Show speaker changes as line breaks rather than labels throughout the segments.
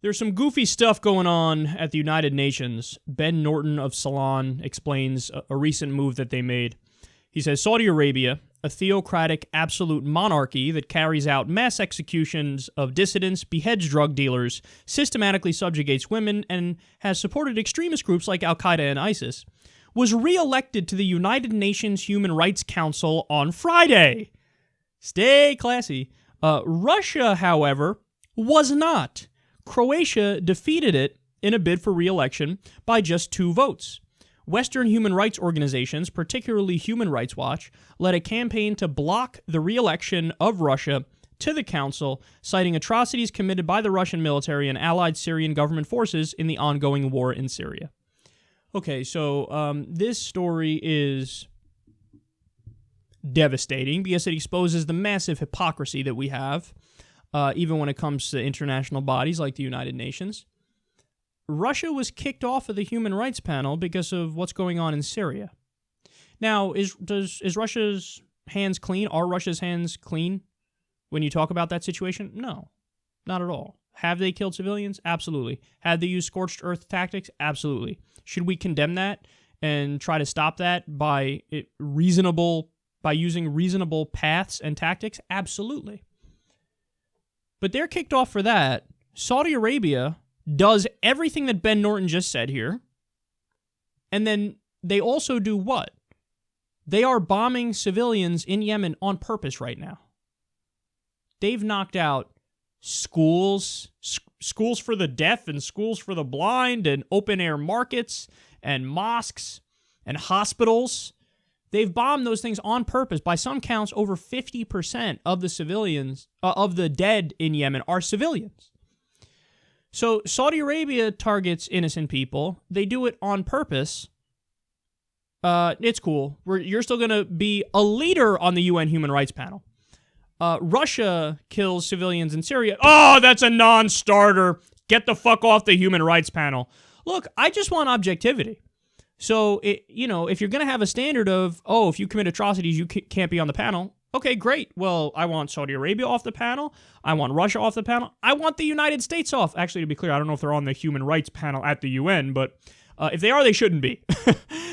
There's some goofy stuff going on at the United Nations. Ben Norton of Salon explains a recent move that they made. He says, Saudi Arabia, a theocratic absolute monarchy that carries out mass executions of dissidents, beheads drug dealers, systematically subjugates women, and has supported extremist groups like al-Qaida and ISIS, was re-elected to the United Nations Human Rights Council on Friday. Stay classy. Russia, however, was not. Croatia defeated it in a bid for re-election by just 2 votes. Western human rights organizations, particularly Human Rights Watch, led a campaign to block the re-election of Russia to the council, citing atrocities committed by the Russian military and allied Syrian government forces in the ongoing war in Syria. Okay, so this story is devastating because it exposes the massive hypocrisy that we have, even when it comes to international bodies like the United Nations. Russia was kicked off of the Human Rights Panel because of what's going on in Syria. Now, is Russia's hands clean? Are Russia's hands clean when you talk about that situation? No, not at all. Have they killed civilians? Absolutely. Have they used scorched earth tactics? Absolutely. Should we condemn that and try to stop that by using reasonable paths and tactics? Absolutely. But they're kicked off for that. Saudi Arabia does everything that Ben Norton just said here. And then they also do what? They are bombing civilians in Yemen on purpose right now. They've knocked out schools for the deaf and schools for the blind and open-air markets and mosques and hospitals. They've bombed those things on purpose. By some counts, over 50% of the civilians, of the dead in Yemen are civilians. So Saudi Arabia targets innocent people. They do it on purpose. It's cool. You're still going to be a leader on the UN Human Rights Panel. Russia kills civilians in Syria. Oh, that's a non-starter. Get the fuck off the Human Rights Panel. Look, I just want objectivity. So, if you're going to have a standard of, if you commit atrocities, you can't be on the panel. Okay, great. Well, I want Saudi Arabia off the panel. I want Russia off the panel. I want the United States off. Actually, to be clear, I don't know if they're on the Human Rights Panel at the UN, but if they are, they shouldn't be.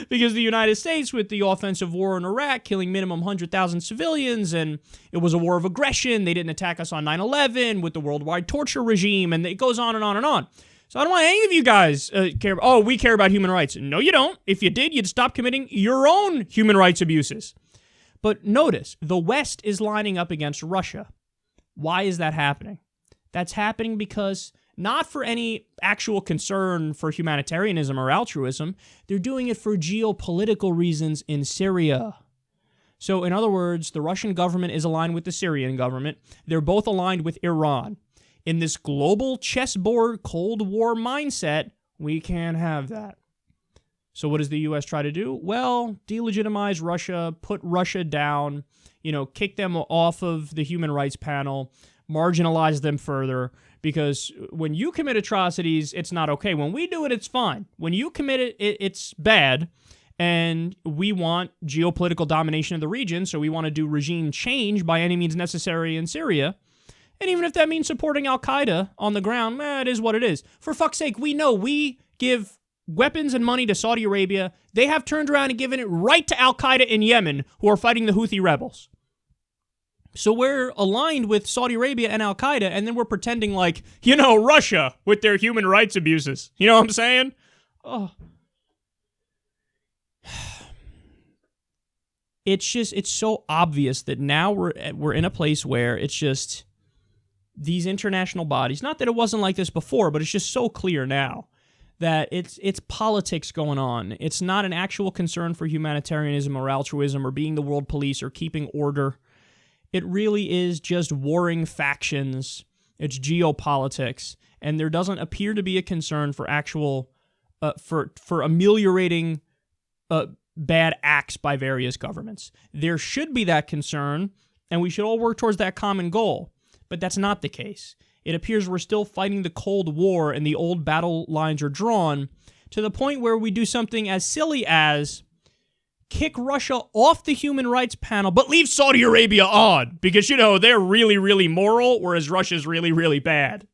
Because the United States, with the offensive war in Iraq, killing minimum 100,000 civilians, and it was a war of aggression. They didn't attack us on 9/11 with the worldwide torture regime, and it goes on and on and on. So I don't want any of you guys care. We care about human rights. No, you don't. If you did, you'd stop committing your own human rights abuses. But notice, the West is lining up against Russia. Why is that happening? That's happening because not for any actual concern for humanitarianism or altruism. They're doing it for geopolitical reasons in Syria. So in other words, the Russian government is aligned with the Syrian government. They're both aligned with Iran. In this global chessboard Cold War mindset, we can't have that. So what does the U.S. try to do? Well, delegitimize Russia, put Russia down, kick them off of the Human Rights Panel, marginalize them further, because when you commit atrocities, it's not okay. When we do it, it's fine. When you commit it, it's bad, and we want geopolitical domination of the region, so we want to do regime change by any means necessary in Syria. And even if that means supporting al-Qaida on the ground, it is what it is. For fuck's sake, we know we give weapons and money to Saudi Arabia. They have turned around and given it right to al-Qaida in Yemen, who are fighting the Houthi rebels. So we're aligned with Saudi Arabia and al-Qaida, and then we're pretending like, Russia with their human rights abuses. You know what I'm saying? Oh. It's so obvious that now we're in a place where it's just these international bodies, not that it wasn't like this before, but it's just so clear now that it's politics going on. It's not an actual concern for humanitarianism or altruism or being the world police or keeping order. It really is just warring factions. It's geopolitics, and there doesn't appear to be a concern for actual for ameliorating bad acts by various governments. There should be that concern, and we should all work towards that common goal. But that's not the case. It appears we're still fighting the Cold War and the old battle lines are drawn to the point where we do something as silly as kick Russia off the Human Rights Panel, but leave Saudi Arabia on because, they're really, really moral, whereas Russia's really, really bad.